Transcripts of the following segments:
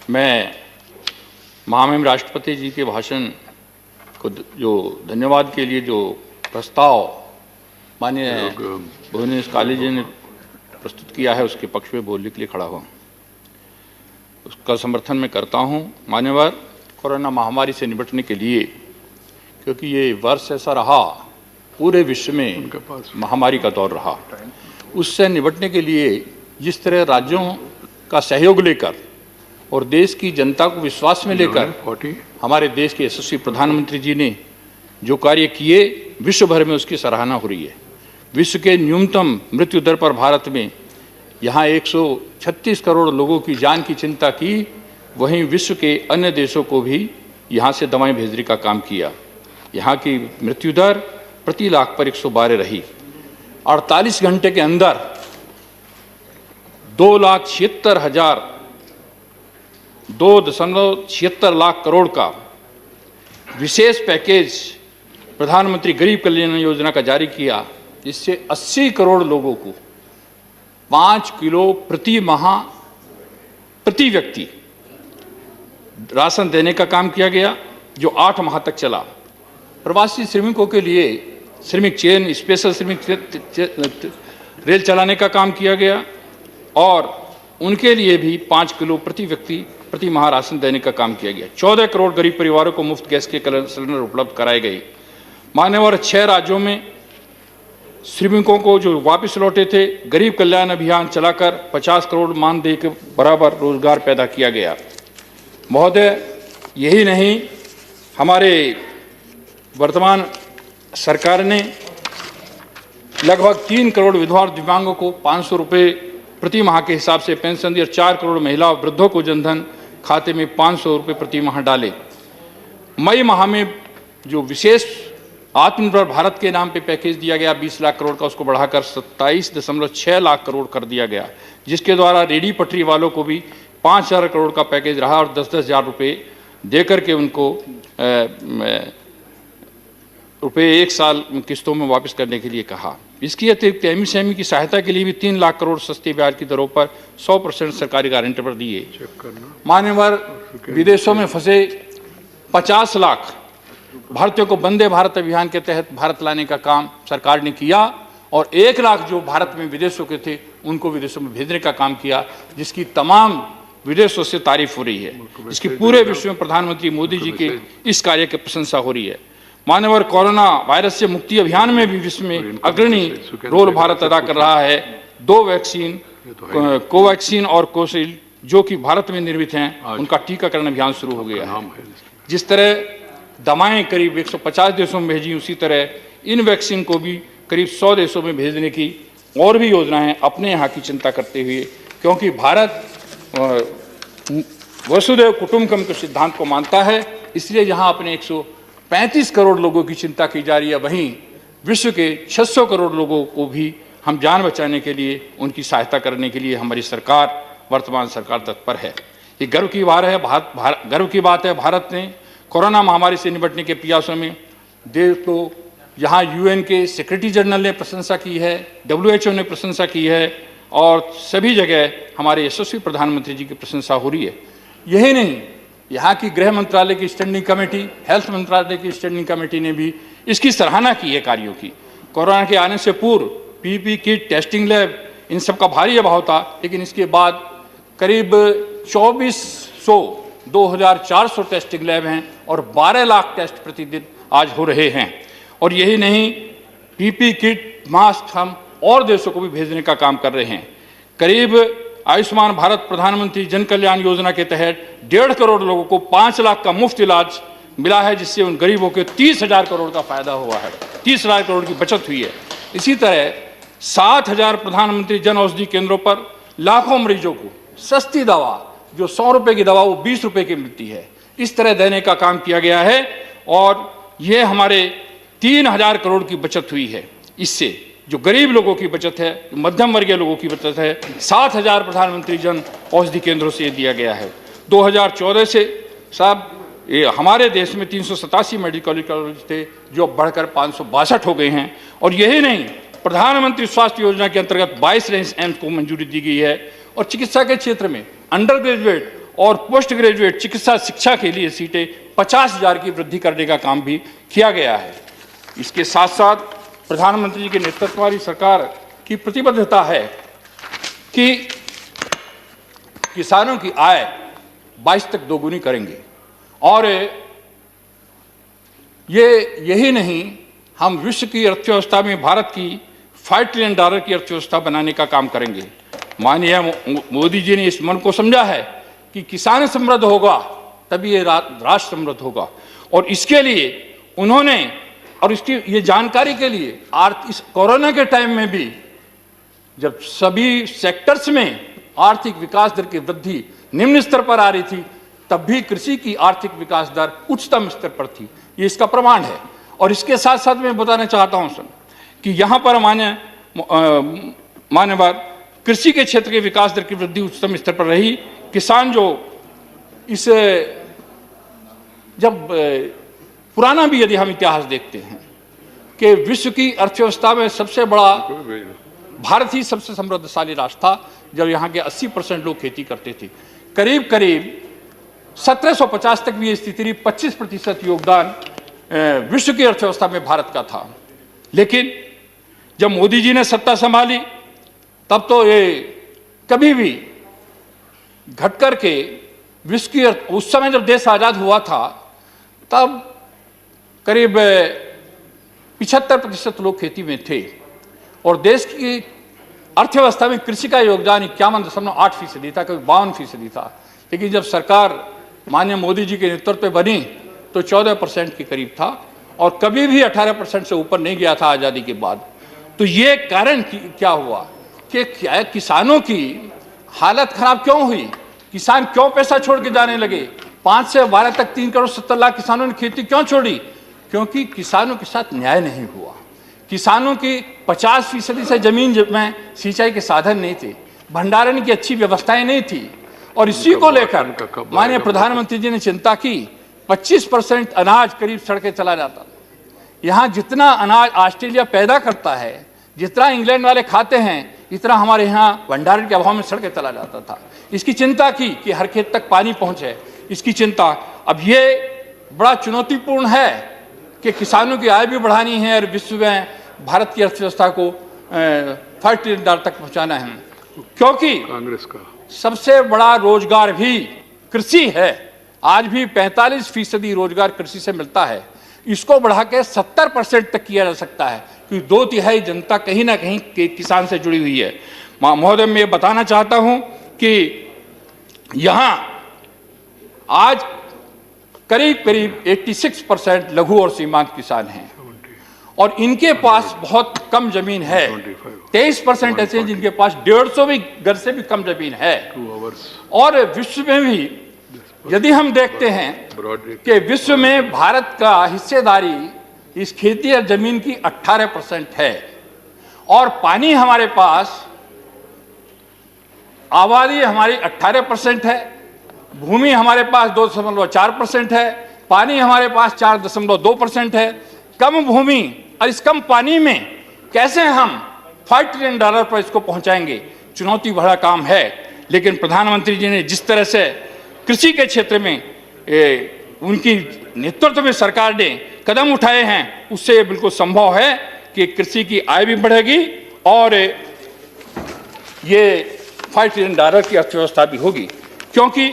मैं महामहिम राष्ट्रपति जी के भाषण को जो धन्यवाद के लिए जो प्रस्ताव माननीय भुवनेश्वर काली जी ने प्रस्तुत किया है उसके पक्ष में बोलने के लिए खड़ा हुआ, उसका समर्थन मैं करता हूं। मान्यवर, कोरोना महामारी से निपटने के लिए, क्योंकि ये वर्ष ऐसा रहा, पूरे विश्व में महामारी का दौर रहा, उससे निपटने के लिए जिस तरह राज्यों का सहयोग लेकर और देश की जनता को विश्वास में लेकर हमारे देश के यशस्वी प्रधानमंत्री जी ने जो कार्य किए, विश्व भर में उसकी सराहना हो रही है। विश्व के न्यूनतम मृत्यु दर पर भारत में यहाँ 136 करोड़ लोगों की जान की चिंता की, वहीं विश्व के अन्य देशों को भी यहाँ से दवाएं भेजने का काम किया। यहाँ की मृत्यु दर प्रति लाख पर 112 रही। 48 घंटे के अंदर 2,76 लाख करोड़ का विशेष पैकेज प्रधानमंत्री गरीब कल्याण योजना का जारी किया, जिससे 80 करोड़ लोगों को 5 किलो प्रति माह प्रति व्यक्ति राशन देने का काम किया गया, जो 8 माह तक चला। प्रवासी श्रमिकों के लिए श्रमिक चेन, स्पेशल श्रमिक रेल चलाने का काम किया गया और उनके लिए भी 5 किलो प्रति व्यक्ति प्रति माह राशन देने का काम किया गया। 14 करोड़ गरीब परिवारों को मुफ्त गैस के सिलेंडर उपलब्ध कराए गए। मान्यवर, 6 राज्यों में श्रमिकों को जो वापस लौटे थे, गरीब कल्याण अभियान चलाकर 50 करोड़ मानदेय के बराबर रोजगार पैदा किया गया। महोदय, यही नहीं, हमारे वर्तमान सरकार ने लगभग 3 करोड़ विधवा और दिव्यांगों को 500 रुपये प्रति माह के हिसाब से पेंशन दी और 4 करोड़ महिला और वृद्धों को जनधन खाते में 500 रुपये प्रति माह डाले। मई माह में जो विशेष आत्मनिर्भर भारत के नाम पे पैकेज दिया गया 20 लाख करोड़ का, उसको बढ़ाकर 27.6 लाख करोड़ कर दिया गया, जिसके द्वारा रेडी पटरी वालों को भी 5,000 करोड़ का पैकेज रहा और 10-10 हज़ार रुपये दे करके उनको रुपये 1 साल किस्तों में वापस करने के लिए कहा। इसकी अतिरिक्त एमएसएमई की सहायता के लिए भी 3 लाख करोड़ सस्ते ब्याज की दरों पर 100% सरकारी गारंटी पर दिए। मान्यवर, विदेशों में फंसे 50 लाख भारतीयों को वंदे भारत अभियान के तहत भारत लाने का काम सरकार ने किया और 1 लाख जो भारत में विदेशों के थे उनको विदेशों में भेजने का काम किया, जिसकी तमाम विदेशों से तारीफ हो रही है। इसकी पूरे विश्व में प्रधानमंत्री मोदी जी के इस कार्य की प्रशंसा हो रही है। मान्यवर, कोरोना वायरस से मुक्ति अभियान में भी विश्व में अग्रणी रोल भारत अदा कर रहा है। 2 वैक्सीन, कोवैक्सीन और कोविशील्ड, जो कि भारत में निर्मित हैं, उनका टीकाकरण अभियान शुरू हो गया है। जिस तरह दवाएं करीब 150 देशों में भेजी, उसी तरह इन वैक्सीन को भी करीब 100 देशों में भेजने की और भी योजनाएं अपने यहाँ की चिंता करते हुए, क्योंकि भारत वसुधैव कुटुंबकम के सिद्धांत को मानता है, इसलिए यहाँ अपने 135 करोड़ लोगों की चिंता की जा रही है। वहीं विश्व के 600 करोड़ लोगों को भी हम जान बचाने के लिए, उनकी सहायता करने के लिए हमारी सरकार, वर्तमान सरकार तत्पर है। ये गर्व की बात है, भारत ने कोरोना महामारी से निपटने के प्रयासों में देश को, यहाँ यूएन के सेक्रेटरी जनरल ने प्रशंसा की है, WHO ने प्रशंसा की है और सभी जगह हमारे यशस्वी प्रधानमंत्री जी की प्रशंसा हो रही है। यही नहीं, यहाँ की गृह मंत्रालय की स्टैंडिंग कमेटी, हेल्थ मंत्रालय की स्टैंडिंग कमेटी ने भी इसकी सराहना की है कार्यों की। कोरोना के आने से पूर्व पीपीई किट, टेस्टिंग लैब, इन सब का भारी अभाव था, लेकिन इसके बाद करीब 2,400 टेस्टिंग लैब हैं और 12 लाख टेस्ट प्रतिदिन आज हो रहे हैं। और यही नहीं, पीपीई किट, मास्क हम और देशों को भी भेजने का काम कर रहे हैं। करीब आयुष्मान भारत प्रधानमंत्री जन कल्याण योजना के तहत 1.5 करोड़ लोगों को 5 लाख का मुफ्त इलाज मिला है, जिससे उन गरीबों के 30,000 करोड़ का फायदा हुआ है, 30,000 करोड़ की बचत हुई है। इसी तरह 7,000 प्रधानमंत्री जन औषधि केंद्रों पर लाखों मरीजों को सस्ती दवा, जो 100 रुपये की दवा वो 20 रुपये की मिलती है, इस तरह देने का काम किया गया है और ये हमारे 3,000 करोड़ की बचत हुई है। इससे जो गरीब लोगों की बचत है, मध्यम वर्गीय लोगों की बचत है, 7,000 प्रधानमंत्री जन औषधि केंद्रों से दिया गया है। 2014 से साहब हमारे देश में 387 मेडिकल कॉलेज थे, जो बढ़कर 562 हो गए हैं। और यही नहीं, प्रधानमंत्री स्वास्थ्य योजना के अंतर्गत 22 एम्स को मंजूरी दी गई है और चिकित्सा के क्षेत्र में अंडर ग्रेजुएट और पोस्ट ग्रेजुएट चिकित्सा शिक्षा के लिए सीटें 50,000 की वृद्धि करने का काम भी किया गया है। इसके साथ साथ प्रधानमंत्री जी के नेतृत्व वाली सरकार की प्रतिबद्धता है कि किसानों की आय 22 तक दोगुनी करेंगे। और यही नहीं, हम विश्व की अर्थव्यवस्था में भारत की $5 ट्रिलियन की अर्थव्यवस्था बनाने का काम करेंगे। माननीय मोदी जी ने इस मन को समझा है कि किसान समृद्ध होगा तभी ये राष्ट्र समृद्ध होगा। और इसके लिए उन्होंने, और इसकी ये जानकारी के लिए, इस कोरोना के टाइम में भी जब सभी सेक्टर्स में आर्थिक विकास दर की वृद्धि निम्न स्तर पर आ रही थी, तब भी कृषि की आर्थिक विकास दर उच्चतम स्तर पर थी। ये इसका प्रमाण है। और इसके साथ साथ मैं बताना चाहता हूं सर कि यहाँ पर मान्यवर कृषि के क्षेत्र के विकास दर की वृद्धि उच्चतम स्तर पर रही। किसान जो इस, जब पुराना भी यदि हम इतिहास देखते हैं कि विश्व की अर्थव्यवस्था में सबसे बड़ा भारत ही सबसे समृद्धशाली राष्ट्र था जब यहाँ के 80% लोग खेती करते थे। करीब करीब 1750 तक भी ये स्थिति रही, 25% योगदान विश्व की अर्थव्यवस्था में भारत का था। लेकिन जब मोदी जी ने सत्ता संभाली तब तो ये कभी भी घट कर के विश्व की, उस समय जब देश आजाद हुआ था तब करीब 75% लोग खेती में थे और देश की अर्थव्यवस्था में कृषि का योगदान 51.8% था, कभी 52% था। लेकिन जब सरकार माननीय मोदी जी के नेतृत्व में बनी तो 14% के करीब था और कभी भी 18% से ऊपर नहीं गया था आज़ादी के बाद। तो ये कारण क्या हुआ कि क्या किसानों की हालत खराब क्यों हुई, किसान क्यों पैसा छोड़ के जाने लगे। 5 से 12 तक 3 करोड़ 70 लाख किसानों ने खेती क्यों छोड़ी? क्योंकि किसानों के साथ न्याय नहीं हुआ। किसानों की 50% से जमीन में सिंचाई के साधन नहीं थे, भंडारण की अच्छी व्यवस्थाएं नहीं थी। और इसी को लेकर माननीय प्रधानमंत्री जी ने चिंता की। 25% अनाज करीब सड़के चला जाता। यहाँ जितना अनाज ऑस्ट्रेलिया पैदा करता है, जितना इंग्लैंड वाले खाते हैं, इतना हमारे यहाँ भंडारण के अभाव में सड़के चला जाता था। इसकी चिंता की कि हर खेत तक पानी पहुँचे, इसकी चिंता। अब ये बड़ा चुनौतीपूर्ण है कि किसानों की आय भी बढ़ानी है और विश्व में भारत की अर्थव्यवस्था को $5 ट्रिलियन तक पहुँचाना है, क्योंकि कांग्रेस का सबसे बड़ा रोजगार भी कृषि है। आज भी 45% रोजगार कृषि से मिलता है। इसको बढ़ा के 70% तक किया जा सकता है, क्योंकि 2/3 जनता कहीं ना कहीं किसान से जुड़ी हुई है। महोदय, मैं ये बताना चाहता हूं कि यहाँ आज करीब करीब 86% लघु और सीमांत किसान हैं और इनके पास बहुत कम जमीन है। 23% ऐसे हैं जिनके पास 150 गज से भी कम जमीन है। और विश्व में भी यदि हम देखते हैं कि विश्व में भारत का हिस्सेदारी इस खेती और जमीन की 18% है और पानी हमारे पास, आबादी हमारी 18% है, भूमि हमारे पास 2.4% है, पानी हमारे पास 4.2% है। कम भूमि और इस कम पानी में कैसे हम $5 ट्रिलियन पर इसको पहुंचाएंगे? चुनौती भरा काम है। लेकिन प्रधानमंत्री जी ने जिस तरह से कृषि के क्षेत्र में उनकी नेतृत्व में सरकार ने कदम उठाए हैं, उससे ये बिल्कुल संभव है कि कृषि की आय भी बढ़ेगी और ये $5 ट्रिलियन की अर्थव्यवस्था भी होगी। क्योंकि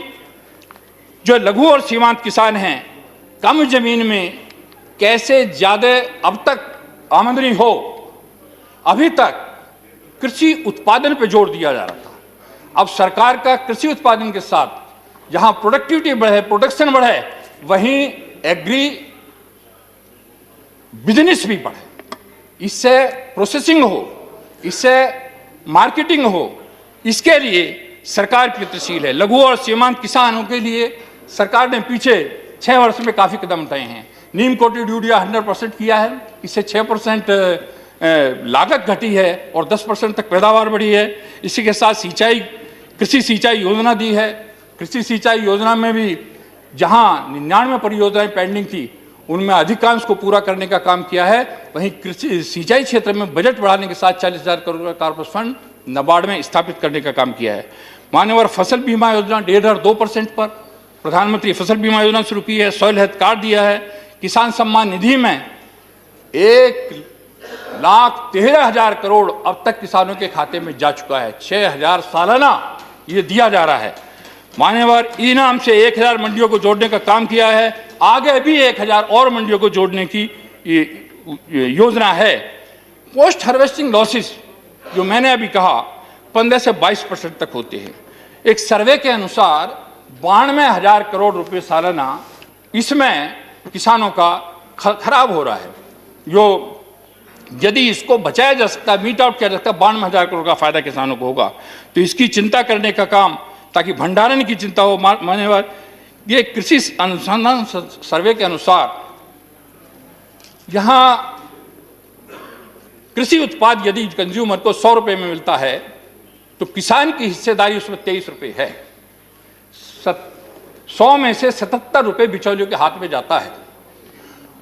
जो लघु और सीमांत किसान हैं, कम जमीन में कैसे ज़्यादा अब तक आमदनी हो, अभी तक कृषि उत्पादन पर जोर दिया जा रहा था। अब सरकार का कृषि उत्पादन के साथ जहां प्रोडक्टिविटी बढ़े, प्रोडक्शन बढ़े, वहीं एग्री बिजनेस भी बढ़े, इससे प्रोसेसिंग हो, इससे मार्केटिंग हो। इसके लिए सरकार प्रयत्नशील है। लघु और सीमांत किसानों के लिए सरकार ने पीछे 6 वर्ष में काफ़ी कदम उठाए हैं। नीम कोटेड यूरिया 100% किया है, इससे 6% लागत घटी है और 10% तक पैदावार बढ़ी है। इसी के साथ कृषि सिंचाई योजना दी है। कृषि सिंचाई योजना में भी जहां 99 परियोजनाएं पेंडिंग थी, उनमें अधिकांश को पूरा करने का काम किया है। वहीं कृषि सिंचाई क्षेत्र में बजट बढ़ाने के साथ 40,000 करोड़ का कॉर्पस फंड नाबार्ड में स्थापित करने का काम किया है। मान्यवर फसल बीमा योजना 1.5-2% पर प्रधानमंत्री फसल बीमा योजना शुरू की है, सॉइल हेल्थ कार्ड दिया है, किसान सम्मान निधि में 1,13,000 करोड़ अब तक किसानों के खाते में जा चुका है, 6,000 सालाना ये दिया जा रहा है। मान्यवर ई नाम से 1,000 मंडियों को जोड़ने का काम किया है, आगे भी 1,000 और मंडियों को जोड़ने की ये योजना है। पोस्ट हार्वेस्टिंग लॉसेस जो मैंने अभी कहा 15 से 22% तक होते हैं। एक सर्वे के अनुसार 92,000 करोड़ रुपए सालाना इसमें किसानों का खराब हो रहा है। जो यदि इसको बचाया जा सकता, मीट आउट किया जा सकता, 92,000 करोड़ का फायदा किसानों को होगा। तो इसकी चिंता करने का काम, ताकि भंडारण की चिंता हो। मान्यवर ये कृषि अनुसंधान सर्वे के अनुसार यहाँ कृषि उत्पाद यदि कंज्यूमर को 100 रुपये में मिलता है तो किसान की हिस्सेदारी उसमें 23 रुपये है। 100 में से 77 रुपये बिचौलियों के हाथ में जाता है।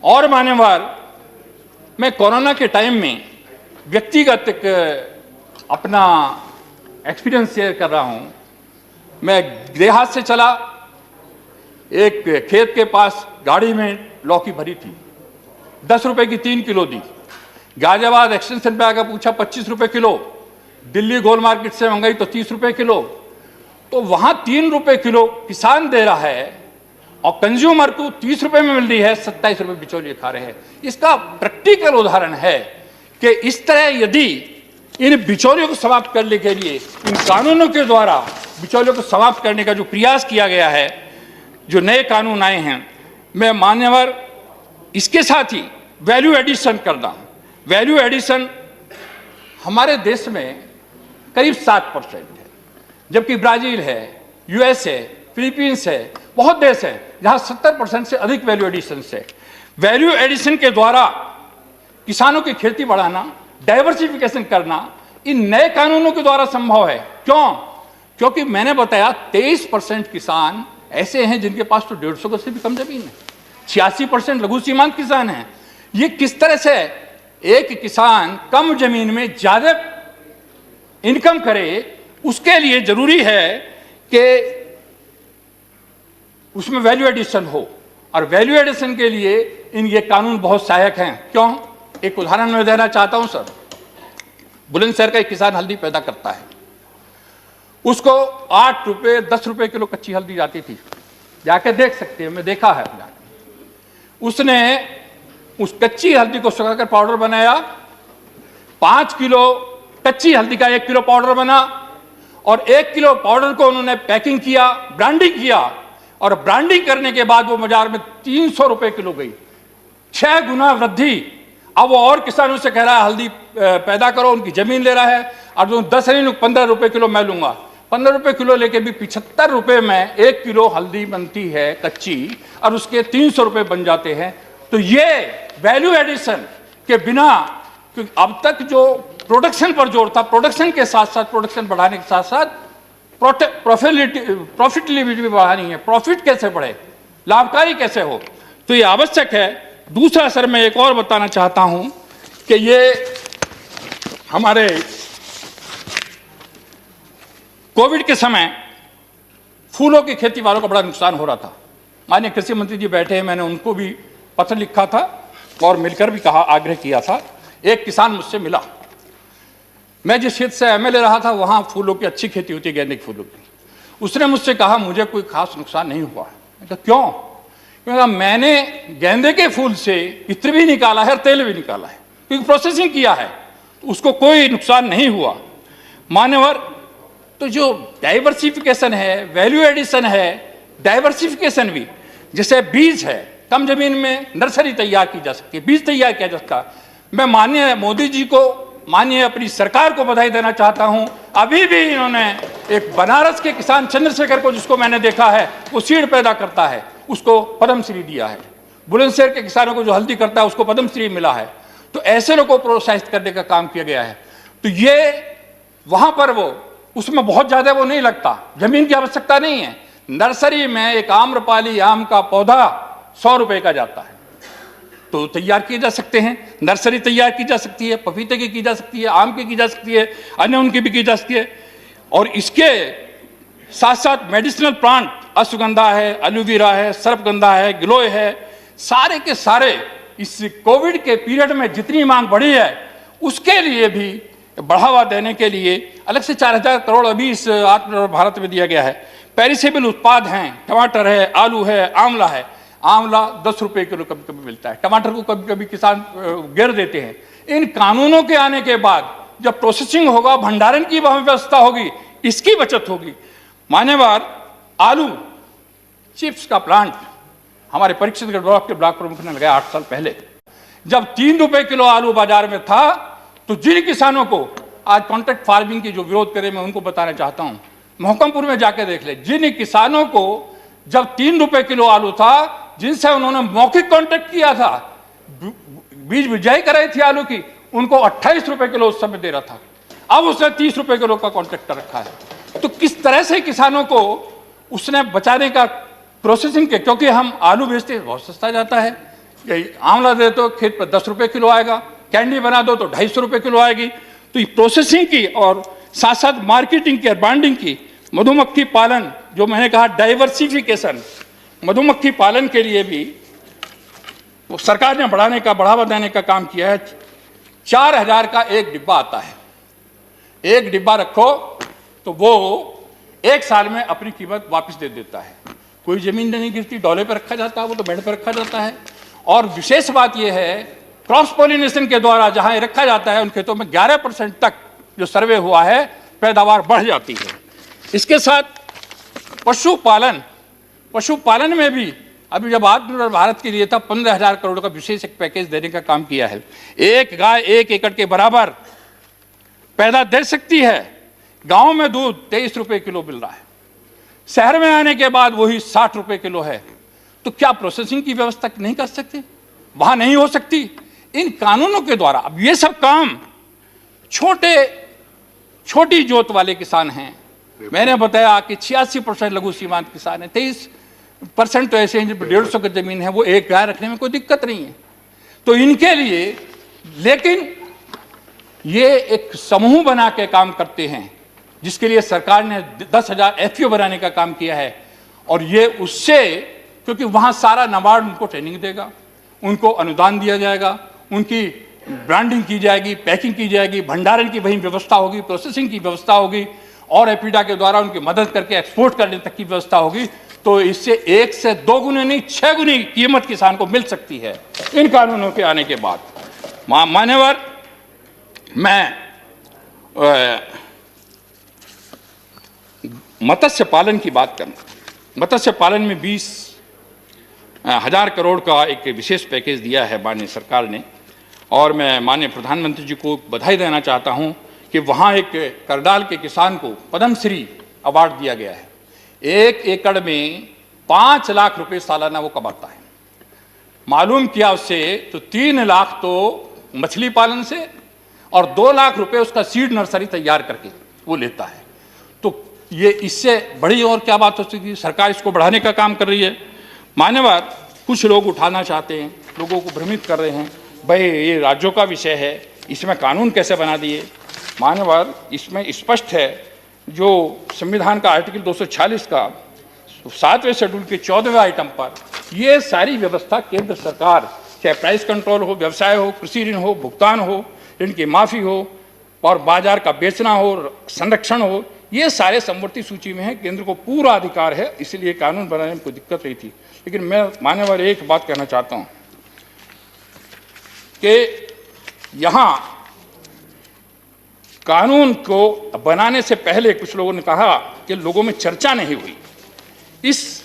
और मान्यवर मैं कोरोना के टाइम में व्यक्तिगत अपना एक्सपीरियंस शेयर कर रहा हूँ। मैं देहात से चला, एक खेत के पास गाड़ी में लौकी भरी थी, 10 रुपए की 3 किलो दी। गाजियाबाद एक्सटेंशन पे आकर पूछा 25 रुपए किलो, दिल्ली गोल मार्केट से मंगाई तो 30 रुपए किलो। तो वहां 3 रुपए किलो किसान दे रहा है और कंज्यूमर को 30 रुपए में मिल रही है, 27 रुपए बिचौलिए खा रहे हैं। इसका प्रैक्टिकल उदाहरण है कि इस तरह यदि इन बिचौलियों को समाप्त करने के लिए इन कानूनों के द्वारा बिचौलियों को समाप्त करने का जो प्रयास किया गया है, जो नए कानून आए हैं, मैं मान्यवर इसके साथ ही वैल्यू एडिशन करना। वैल्यू एडिशन हमारे देश में करीब 7% है, जबकि ब्राजील है, यूएस है, फिलीपींस है, बहुत देश है जहां 70% से अधिक वैल्यू एडिशन है। वैल्यू एडिशन के द्वारा किसानों की खेती बढ़ाना, डाइवर्सिफिकेशन करना इन नए कानूनों के द्वारा संभव है। क्यों? क्योंकि मैंने बताया 23% किसान ऐसे हैं जिनके पास तो 150 गज से भी कम जमीन है, 86% लघु सीमांत किसान हैं। ये किस तरह से एक किसान कम जमीन में ज्यादा इनकम करे, उसके लिए जरूरी है कि उसमें वैल्यू एडिशन हो, और वैल्यू एडिशन के लिए ये कानून बहुत सहायक हैं। क्यों? एक उदाहरण मैं देना चाहता हूं सर। बुलंदशहर का एक किसान हल्दी पैदा करता है, उसको 8 रुपये 10 रुपये किलो कच्ची हल्दी जाती थी, जाके देख सकते हैं, मैं देखा है। उसने उस कच्ची हल्दी को सुखाकर पाउडर बनाया, 5 किलो कच्ची हल्दी का 1 किलो पाउडर बना, और 1 किलो पाउडर को उन्होंने पैकिंग किया, ब्रांडिंग किया, और ब्रांडिंग करने के बाद वो बाजार में 300 रुपए किलो गई, 6 गुना वृद्धि। अब वो और किसानों से कह रहा है हल्दी पैदा करो, उनकी जमीन ले रहा है, और जो 10 नहीं 15 रुपए किलो मैं लूंगा। 15 रुपए किलो लेके भी 75 रुपए में 1 किलो हल्दी बनती है कच्ची, और उसके 300 रुपए बन जाते हैं। तो ये वैल्यू एडिशन के बिना, क्योंकि अब तक जो प्रोडक्शन पर जोर था, प्रोडक्शन के साथ साथ, प्रोडक्शन बढ़ाने के साथ साथ प्रॉफिटेबिलिटी भी बढ़ानी है। प्रॉफिट कैसे बढ़े, लाभकारी कैसे हो, तो ये आवश्यक है। दूसरा सर मैं एक और बताना चाहता हूं कि ये हमारे कोविड के समय फूलों की खेती वालों को बड़ा नुकसान हो रहा था। माननीय कृषि मंत्री जी बैठे हैं, मैंने उनको भी पत्र लिखा था और मिलकर भी कहा, आग्रह किया था। एक किसान मुझसे मिला, मैं जिस क्षेत्र से एमएलए रहा था वहां फूलों की अच्छी खेती होती है, गेंदे के फूलों की। उसने मुझसे कहा मुझे कोई खास नुकसान नहीं हुआ। मैं कहा क्यों? क्योंकि मैंने गेंदे के फूल से इत्र भी निकाला है और तेल भी निकाला है, क्योंकि प्रोसेसिंग किया है, तो उसको कोई नुकसान नहीं हुआ। मान्यवर, तो जो डाइवर्सिफिकेशन है, वैल्यू एडिशन है, डाइवर्सिफिकेशन भी, जैसे बीज है, कम जमीन में नर्सरी तैयार की जा सकती है, बीज तैयार किया जा सकता है। मैं माननीय मोदी जी को, माननीय अपनी सरकार को बधाई देना चाहता हूं। अभी भी इन्होंने एक बनारस के किसान चंद्रशेखर को, जिसको मैंने देखा है वो सीड पैदा करता है, उसको पद्मश्री दिया है। बुलंदशहर के किसानों को जो हल्दी करता है उसको पद्मश्री मिला है। तो ऐसे लोगों को प्रोत्साहित करने का काम किया गया है। तो ये वहां पर वो उसमें बहुत ज्यादा वो नहीं लगता, जमीन की आवश्यकता नहीं है। नर्सरी में एक आम्रपाली आम का पौधा 100 रुपए का जाता है, तो तैयार किए जा सकते हैं। नर्सरी तैयार की जा सकती है, पपीते की जा सकती है, आम की जा सकती है, अन्य उनकी भी की जा सकती है। और इसके साथ साथ मेडिसिनल प्लांट, अश्वगंधा है, एलोवेरा है, सर्पगंधा है, गिलोय है, सारे के सारे इस कोविड के पीरियड में जितनी मांग बढ़ी है उसके लिए भी बढ़ावा देने के लिए अलग से 4,000 करोड़ अभी इस आत्मनिर्भर भारत में दिया गया है। पेरिसेबल उत्पाद हैं, टमाटर है, आलू है, आंवला है। आंवला 10 रुपए किलो कभी कभी मिलता है, टमाटर को कभी कभी किसान गिर देते हैं। इन कानूनों के आने के बाद जब प्रोसेसिंग होगा, भंडारण की व्यवस्था होगी, इसकी बचत होगी। मान्यवर, आलू चिप्स का प्लांट हमारे परीक्षितगढ़ ब्लॉक के ब्लॉक प्रमुख ने लगाया 8 साल पहले। जब 3 रुपए किलो आलू बाजार में था तो जिन किसानों को आज कॉन्ट्रैक्ट फार्मिंग की जो विरोध करे, मैं उनको बताना चाहता हूं, मोहकमपुर में जाके देख ले। जिन किसानों को जब 3 रुपए किलो आलू था, जिनसे उन्होंने मौखिक कॉन्ट्रैक्ट किया था, बीज बिजाई कराई थी आलू की, उनको 28 रुपए किलो उस समय दे रहा था। अब उसने 30 रुपए किलो का कॉन्ट्रैक्ट रखा है। तो किस तरह से किसानों को उसने बचाने का प्रोसेसिंग के, क्योंकि हम आलू बेचते हैं बहुत सस्ता जाता है, आंवला दे तो खेत पर 10 रुपए किलो आएगा, कैंडी बना दो तो 250 रुपए किलो आएगी। तो ये प्रोसेसिंग की और साथ साथ मार्केटिंग की और ब्रांडिंग की, मधुमक्खी पालन, जो मैंने कहा डाइवर्सिफिकेशन, मधुमक्खी पालन के लिए भी वो सरकार ने बढ़ावा देने का काम किया है। 4,000 का एक डिब्बा आता है, एक डिब्बा रखो तो वो 1 साल में अपनी कीमत वापस दे देता है। कोई जमीन नहीं गिरती, डॉले पर रखा जाता है, वो तो बेड पर रखा जाता है। और विशेष बात यह है, क्रॉस पॉलिनेशन के द्वारा जहां रखा जाता है उन खेतों में 11% तक जो सर्वे हुआ है पैदावार बढ़ जाती है। इसके साथ पशुपालन में भी अभी जब आत्मनिर्भर भारत के लिए था 15,000 करोड़ का विशेष एक पैकेज देने का काम किया है। एक गाय 1 एकड़ के बराबर पैदा दे सकती है। गांव में दूध 23 रुपए किलो मिल रहा है, शहर में आने के बाद वही 60 रुपए किलो है। तो क्या प्रोसेसिंग की व्यवस्था नहीं कर सकते? वहां नहीं हो सकती? इन कानूनों के द्वारा अब ये सब काम छोटी जोत वाले किसान हैं। मैंने बताया कि 86% लघु सीमांत किसान है, 23% तो ऐसे हैं जिन पर 150 की जमीन है, वो एक गाय रखने में कोई दिक्कत नहीं है। तो इनके लिए, लेकिन ये एक समूह बना के काम करते हैं, जिसके लिए सरकार ने 10,000 FPO बनाने का काम किया है। और ये उससे, क्योंकि वहां सारा नाबार्ड उनको ट्रेनिंग देगा, उनको अनुदान दिया जाएगा, उनकी ब्रांडिंग की जाएगी, पैकिंग की जाएगी, भंडारण की वही व्यवस्था होगी, प्रोसेसिंग की व्यवस्था होगी, और एपीडा के द्वारा उनकी मदद करके एक्सपोर्ट करने तक की व्यवस्था होगी। तो इससे 1 से 2 गुने नहीं 6 गुनी कीमत किसान को मिल सकती है इन कानूनों के आने के बाद। मान्यवर, मैं मत्स्य पालन की बात करना। मत्स्य पालन में 20,000 करोड़ का एक विशेष पैकेज दिया है माननीय सरकार ने, और मैं माननीय प्रधानमंत्री जी को बधाई देना चाहता हूं कि वहां एक करनाल के किसान को पद्मश्री अवार्ड दिया गया है। 1 एकड़ में 5 लाख रुपए सालाना वो कमाता है। मालूम किया उससे तो 3 लाख तो मछली पालन से और 2 लाख रुपए उसका सीड नर्सरी तैयार करके वो लेता है। तो ये इससे बड़ी और क्या बात हो सकती है? सरकार इसको बढ़ाने का काम कर रही है। मान्यवर, कुछ लोग उठाना चाहते हैं, लोगों को भ्रमित कर रहे हैं, भाई ये राज्यों का विषय है, इसमें कानून कैसे बना दिए। मान्यवर, इसमें स्पष्ट है, जो संविधान का आर्टिकल 246 का 7वें शेड्यूल के 14वें आइटम पर ये सारी व्यवस्था केंद्र सरकार, चाहे प्राइस कंट्रोल हो, व्यवसाय हो, कृषि ऋण हो, भुगतान हो, ऋण की माफी हो, और बाजार का बेचना हो, संरक्षण हो, ये सारे समवर्ती सूची में है। केंद्र को पूरा अधिकार है, इसलिए कानून बनाने में कोई दिक्कत नहीं थी। लेकिन मैं मान्यवर एक बात कहना चाहता हूं कि यहां कानून को बनाने से पहले कुछ लोगों ने कहा कि लोगों में चर्चा नहीं हुई। इस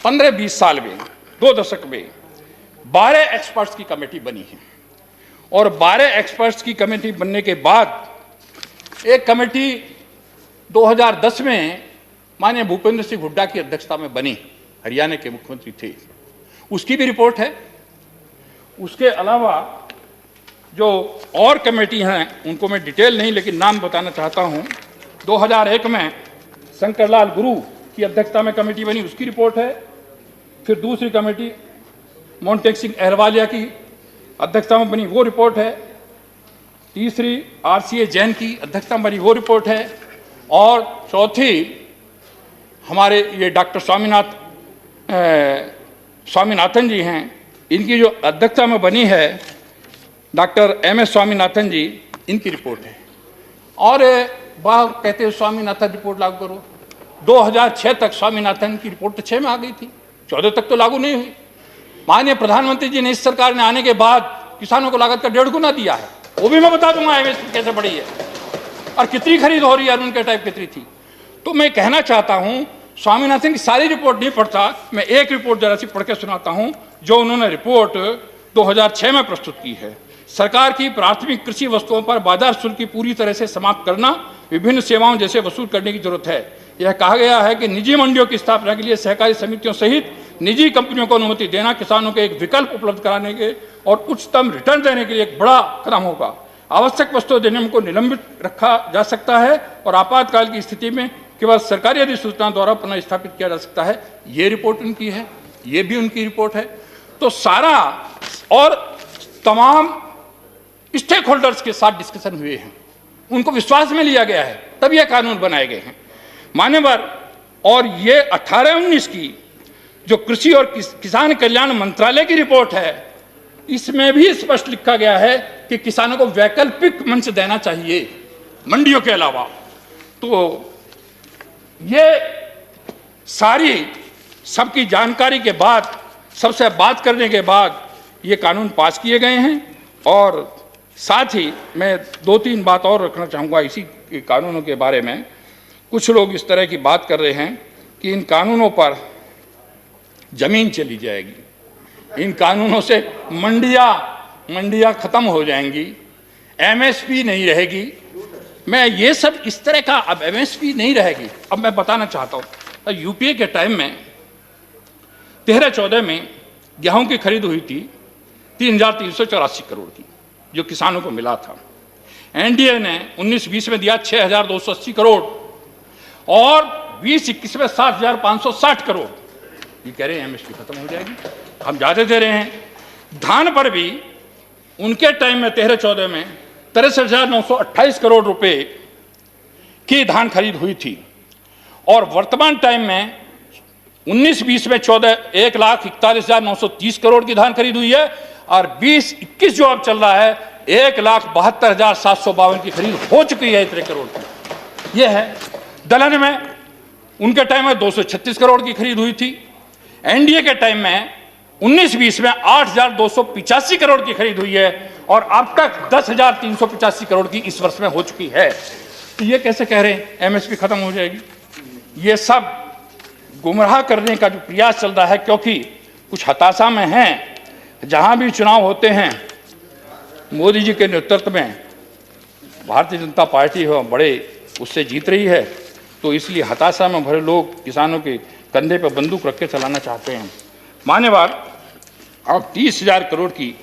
15-20 साल में, 2 दशक में 12 एक्सपर्ट्स की कमेटी बनी है, और 12 एक्सपर्ट्स की कमेटी बनने के बाद एक कमेटी 2010 में माननीय भूपेंद्र सिंह हुड्डा की अध्यक्षता में बनी, हरियाणा के मुख्यमंत्री थे, उसकी भी रिपोर्ट है। उसके अलावा जो और कमेटी हैं उनको मैं डिटेल नहीं लेकिन नाम बताना चाहता हूं। 2001 में शंकरलाल गुरु की अध्यक्षता में कमेटी बनी, उसकी रिपोर्ट है। फिर दूसरी कमेटी मोन्टेक सिंह अहलवालिया की अध्यक्षता में बनी, वो रिपोर्ट है। तीसरी RCA जैन की अध्यक्षता में बनी, वो रिपोर्ट है। और चौथी हमारे ये डॉक्टर स्वामीनाथन जी हैं, इनकी जो अध्यक्षता में बनी है डॉक्टर MS स्वामीनाथन जी, इनकी रिपोर्ट है। और वह कहते हैं स्वामीनाथन रिपोर्ट लागू करो। 2006 तक स्वामीनाथन की रिपोर्ट तो 6 में आ गई थी, 14 तक तो लागू नहीं हुई। माननीय प्रधानमंत्री जी ने इस सरकार ने आने के बाद किसानों को लागत का 1.5 गुना दिया है। वो भी मैं बता दूंगा MSP कैसे बढ़ी है और कितनी खरीद हो रही है, उनके टाइप कितनी थी। तो मैं कहना चाहता हूं, स्वामीनाथन की सारी रिपोर्ट नहीं पढ़ता, मैं एक रिपोर्ट जरा सी पढ़ के सुनाता हूं जो उन्होंने रिपोर्ट 2006 में प्रस्तुत की है। सरकार की प्राथमिक कृषि वस्तुओं पर बाजार शुल्क की पूरी तरह से समाप्त करना, विभिन्न सेवाओं जैसे वसूल करने की जरूरत है। यह कहा गया है कि निजी मंडियों की स्थापना के लिए सहकारी समितियों सहित निजी कंपनियों को अनुमति देना किसानों को एक विकल्प उपलब्ध कराने के और उच्चतम रिटर्न देने के लिए एक बड़ा कदम होगा। आवश्यक वस्तुओं देने को निलंबित रखा जा सकता है और आपातकाल की स्थिति में केवल सरकारी अधिसूचना द्वारा पुनः स्थापित किया जा सकता है। ये रिपोर्ट उनकी है, ये भी उनकी रिपोर्ट है। तो सारा और तमाम स्टेक होल्डर्स के साथ डिस्कशन हुए हैं, उनको विश्वास में लिया गया है, तब यह कानून बनाए गए हैं मान्यवर। और ये 18-19 की जो कृषि और किसान कल्याण मंत्रालय की रिपोर्ट है, इसमें भी स्पष्ट लिखा गया है कि किसानों को वैकल्पिक मंच देना चाहिए मंडियों के अलावा। तो ये सारी सबकी जानकारी के बाद, सबसे बात करने के बाद ये कानून पास किए गए हैं। और साथ ही मैं 2-3 बात और रखना चाहूँगा इसी कानूनों के बारे में। कुछ लोग इस तरह की बात कर रहे हैं कि इन कानूनों पर जमीन चली जाएगी, इन कानूनों से मंडियाँ खत्म हो जाएंगी, MSP नहीं रहेगी। मैं ये सब इस तरह का, अब MSP नहीं रहेगी। अब मैं बताना चाहता हूँ, UPA के टाइम में 13-14 में गेहूं की खरीद हुई थी 3,384 करोड़ की, जो किसानों को मिला था। NDA ने 19-20 में दिया 6,280 करोड़ और 20-21 में 7,560 करोड़। ये कह रहे हैं MSP खत्म हो जाएगी, हम ज़्यादा दे रहे हैं। धान पर भी उनके टाइम में 13-14 में 63,928 करोड़ रुपए की धान खरीद हुई थी और वर्तमान टाइम में 19-20 में 1,41,930 करोड़ की धान खरीद हुई है और 20-21 जो अब चल रहा है 1,72,752 की खरीद हो चुकी है इतने करोड़ की। यह है। दलहन में उनके टाइम में 236 करोड़ की खरीद हुई थी। NDA के टाइम में 19-20 में 8,285 करोड़ की खरीद हुई है और अब तक 10,385 करोड़ की इस वर्ष में हो चुकी है। तो ये कैसे कह रहे हैं MSP खत्म हो जाएगी? ये सब गुमराह करने का जो प्रयास चल रहा है, क्योंकि कुछ हताशा में हैं। जहां भी चुनाव होते हैं मोदी जी के नेतृत्व में भारतीय जनता पार्टी हो बड़े उससे जीत रही है, तो इसलिए हताशा में भरे लोग किसानों के कंधे पर बंदूक रख के चलाना चाहते हैं। मान्यवर, अब 30,000 करोड़ की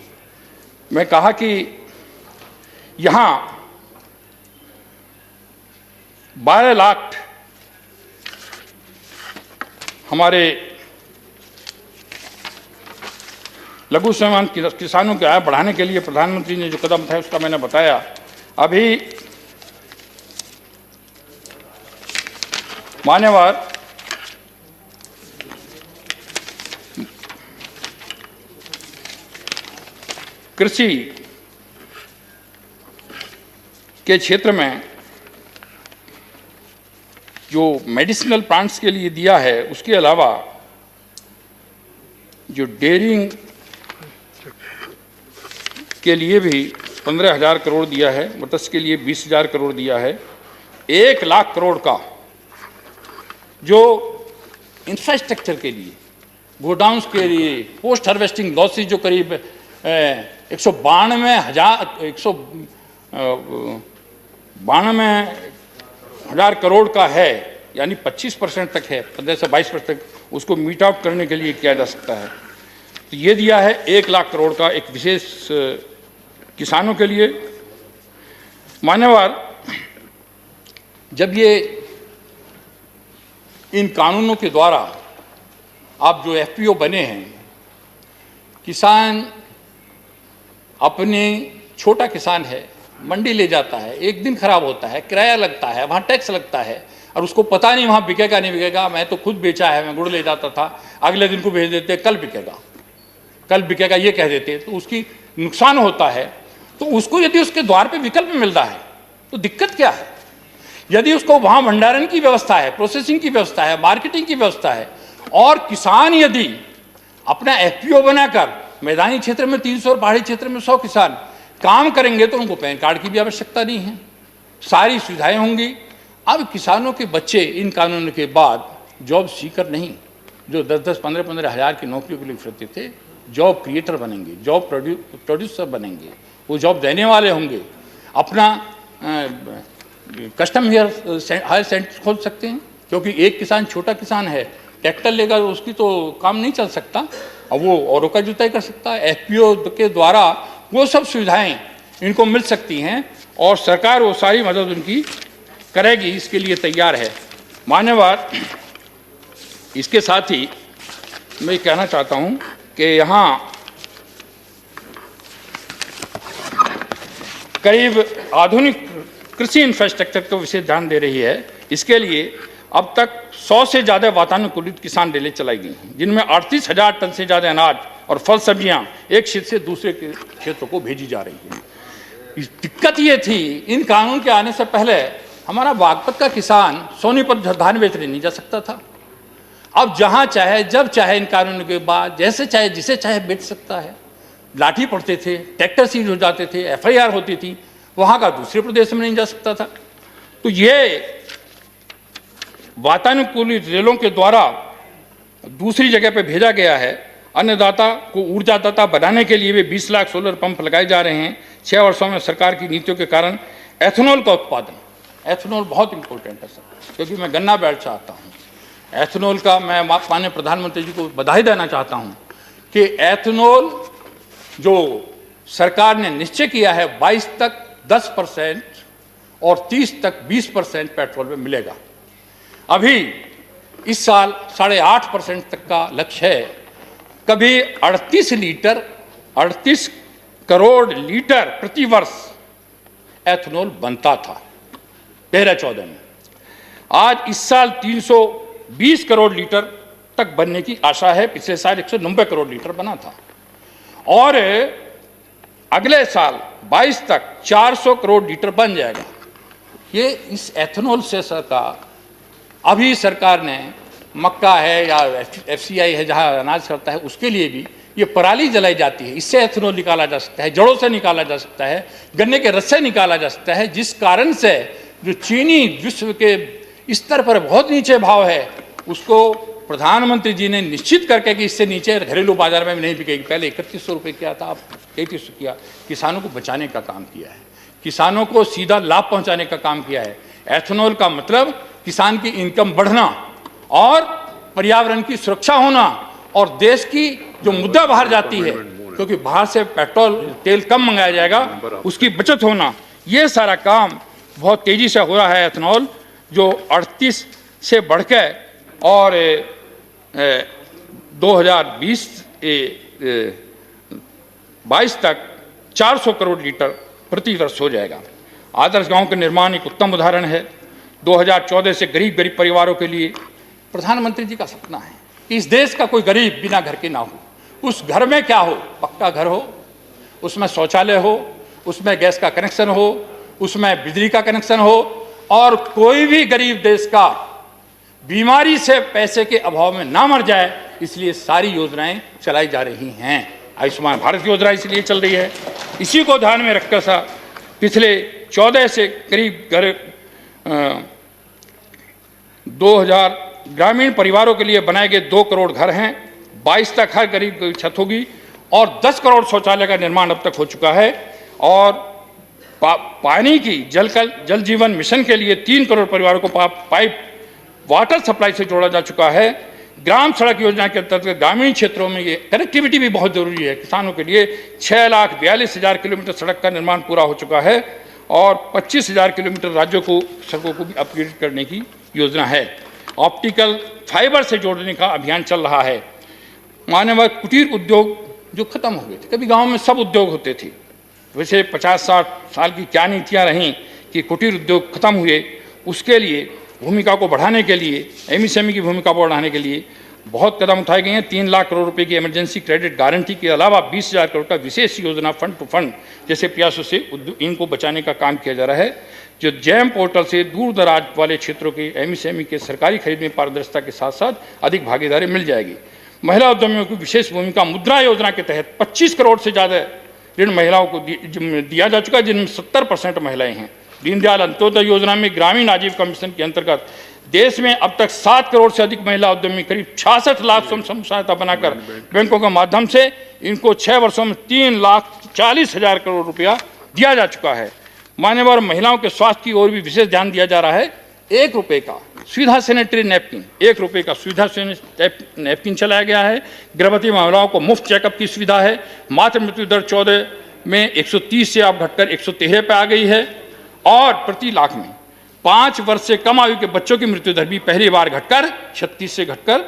मैं कहा कि यहाँ 12 लाख हमारे लघु सीमांत किसानों की आय बढ़ाने के लिए प्रधानमंत्री ने जो कदम उठाए उसका मैंने बताया। अभी मान्यवर, कृषि के क्षेत्र में जो मेडिसिनल प्लांट्स के लिए दिया है, उसके अलावा जो डेयरिंग के लिए भी 15,000 करोड़ दिया है, मत्स्य के लिए 20,000 करोड़ दिया है। 1 लाख करोड़ का जो इंफ्रास्ट्रक्चर के लिए, गोडाउन्स के लिए, पोस्ट हार्वेस्टिंग लॉसेज जो करीब 192,000 करोड़ का है, यानी 25% तक है, 15 से 22% तक, उसको मीट आउट करने के लिए किया जा सकता है। तो ये दिया है 1 लाख करोड़ का एक विशेष किसानों के लिए। मान्यवर, जब ये इन कानूनों के द्वारा आप जो FPO बने हैं, किसान अपने, छोटा किसान है, मंडी ले जाता है, एक दिन खराब होता है, किराया लगता है, वहाँ टैक्स लगता है, और उसको पता नहीं वहाँ बिकेगा नहीं बिकेगा। मैं तो खुद बेचा है, मैं गुड़ ले जाता था, अगले दिन को भेज देते कल बिकेगा ये कह देते, तो उसकी नुकसान होता है। तो उसको यदि उसके द्वार पे विकल्प मिल रहा है तो दिक्कत क्या है? यदि उसको वहाँ भंडारण की व्यवस्था है, प्रोसेसिंग की व्यवस्था है, मार्केटिंग की व्यवस्था है, और किसान यदि अपना एफपीओ बनाकर मैदानी क्षेत्र में 300 और पहाड़ी क्षेत्र में 100 किसान काम करेंगे तो उनको पैन कार्ड की भी आवश्यकता नहीं है, सारी सुविधाएं होंगी। अब किसानों के बच्चे इन कानूनों के बाद जॉब सीकर नहीं, जो 10-10, 15-15 हज़ार की नौकरियों के लिए फिरते थे, जॉब क्रिएटर बनेंगे, जॉब प्रोड्यूसर बनेंगे, वो जॉब देने वाले होंगे, अपना कस्टम हायर सेंटर खोल सकते हैं। क्योंकि एक किसान छोटा किसान है, ट्रैक्टर लेगा उसकी तो काम नहीं चल सकता, और वो औरों का जुताई कर सकता है। एफपीओ के द्वारा वो सब सुविधाएं इनको मिल सकती हैं और सरकार वो सारी मदद उनकी करेगी, इसके लिए तैयार है। मान्यवर, इसके साथ ही मैं कहना चाहता हूं कि यहाँ करीब आधुनिक कृषि इंफ्रास्ट्रक्चर को विशेष ध्यान दे रही है। इसके लिए अब तक 100 से ज़्यादा वातानुकूलित किसान रेलें चलाई गई हैं, जिनमें 38,000 टन से ज़्यादा अनाज और फल सब्जियां एक क्षेत्र से दूसरे क्षेत्रों को भेजी जा रही हैं। दिक्कत ये थी, इन कानून के आने से पहले हमारा बागपत का किसान सोनीपत धान बेचने नहीं जा सकता था। अब जहाँ चाहे जब चाहे इन कानूनों के बाद जैसे चाहे जिसे चाहे बेच सकता है। लाठी पड़ते थे, ट्रैक्टर सीज हो जाते थे, एफआईआर होती थी, वहाँ का दूसरे प्रदेश में नहीं जा सकता था। तो ये वातानुकूलित रेलों के द्वारा दूसरी जगह पर भेजा गया है। अन्नदाता को ऊर्जादाता बनाने के लिए भी 20 लाख सोलर पंप लगाए जा रहे हैं। 6 वर्षों में सरकार की नीतियों के कारण एथेनॉल का उत्पादन, एथेनॉल बहुत इंपॉर्टेंट है सर, क्योंकि मैं गन्ना बैठ चाहता हूँ। एथेनॉल का मैं माननीय प्रधानमंत्री जी को बधाई देना चाहता हूँ कि एथेनॉल जो सरकार ने निश्चय किया है 22 तक 10% और 30 तक 20% पेट्रोल में मिलेगा। अभी इस साल 8.5% तक का लक्ष्य है। कभी 38 करोड़ लीटर प्रति वर्ष एथेनॉल बनता था 13-14 में। आज इस साल 320 करोड़ लीटर तक बनने की आशा है। पिछले साल 190 करोड़ लीटर बना था और अगले साल 22 तक 400 करोड़ लीटर बन जाएगा। ये इस एथेनॉल से सरकार, अभी सरकार ने मक्का है या एफसीआई है जहाँ अनाज करता है, उसके लिए भी ये पराली जलाई जाती है, इससे एथेनॉल निकाला जा सकता है, जड़ों से निकाला जा सकता है, गन्ने के रस से निकाला जा सकता है, जिस कारण से जो चीनी विश्व के स्तर पर बहुत नीचे भाव है, उसको प्रधानमंत्री जी ने निश्चित करके कि इससे नीचे घरेलू बाजार में भी नहीं बिकेगी। पहले 3100 रुपये किया था, अब 3300 किया। किसानों को बचाने का काम किया है, किसानों को सीधा लाभ पहुंचाने का काम किया है। एथेनॉल का मतलब किसान की इनकम बढ़ना और पर्यावरण की सुरक्षा होना और देश की जो मुद्दा बाहर जाती है, क्योंकि बाहर से पेट्रोल तेल कम मंगाया जाएगा, उसकी बचत होना, ये सारा काम बहुत तेजी से हो रहा है। एथेनॉल जो 38 से बढ़कर और 2022 तक 400 करोड़ लीटर प्रति वर्ष हो जाएगा। आदर्श गांव का निर्माण एक उत्तम उदाहरण है। 2014 से गरीब परिवारों के लिए प्रधानमंत्री जी का सपना है कि इस देश का कोई गरीब बिना घर के ना हो। उस घर में क्या हो, पक्का घर हो, उसमें शौचालय हो, उसमें गैस का कनेक्शन हो, उसमें बिजली का कनेक्शन हो, और कोई भी गरीब देश का बीमारी से पैसे के अभाव में ना मर जाए, इसलिए सारी योजनाएं चलाई जा रही हैं। आयुष्मान भारत योजना इसलिए चल रही है। इसी को ध्यान में रखकर सा पिछले 14 से करीब 2000 ग्रामीण परिवारों के लिए बनाए गए 2 करोड़ घर हैं। 22 तक हर गरीब की छत होगी और 10 करोड़ शौचालय का निर्माण अब तक हो चुका है। और पानी की जल जीवन मिशन के लिए 3 करोड़ परिवारों को पाइप वाटर सप्लाई से जोड़ा जा चुका है। ग्राम सड़क योजना के अंतर्गत ग्रामीण क्षेत्रों में ये कनेक्टिविटी भी बहुत जरूरी है। किसानों के लिए 6,42,000 किलोमीटर सड़क का निर्माण पूरा हो चुका है और 25,000 किलोमीटर राज्यों को सड़कों को भी अपग्रेड करने की योजना है। ऑप्टिकल फाइबर से जोड़ने का अभियान चल रहा है। मानव कुटीर उद्योग जो खत्म हो गए थे, कभी गांव में सब उद्योग होते थे, वैसे 50-60 साल की क्या नीतियां रहीं कि कुटीर उद्योग खत्म हुए, उसके लिए भूमिका को बढ़ाने के लिए, एमएसएमई की भूमिका को बढ़ाने के लिए बहुत कदम उठाए गए हैं। 3 लाख करोड़ रुपए की इमरजेंसी क्रेडिट गारंटी के अलावा 20,000 करोड़ का विशेष योजना फंड टू फंड जैसे प्रयासों से इनको बचाने का काम किया जा रहा है। जो जैम पोर्टल से दूर दराज वाले क्षेत्रों के एमएसएमई के सरकारी खरीद में पारदर्शिता के साथ साथ अधिक भागीदारी मिल जाएगी। महिला उद्यमियों की विशेष भूमिका, मुद्रा योजना के तहत 25 करोड़ से ज़्यादा ऋण महिलाओं को दिया जा चुका है, जिनमें 70% महिलाएं हैं। दीनदयाल अंत्योदय योजना में ग्रामीण आजीविका मिशन के अंतर्गत देश में अब तक 7 करोड़ से अधिक महिला उद्यमी करीब 66 लाख स्वयं सहायता बनाकर बैंकों के माध्यम से इनको 6 वर्षों में 3,40,000 करोड़ रुपया दिया जा चुका है। मान्यवर महिलाओं के स्वास्थ्य की ओर भी विशेष ध्यान दिया जा रहा है। 1 रुपये का सुविधा सैनिटरी नैपकिन, 1 रुपये का सुविधा नैपकिन चलाया गया है। गर्भवती महिलाओं को मुफ्त चेकअप की सुविधा है। मातृ मृत्यु दर 14 में 130 से अब घटकर 113 पे आ गई है और प्रति लाख में 5 वर्ष से कम आयु के बच्चों की मृत्यु दर भी पहली बार घटकर 36 से घटकर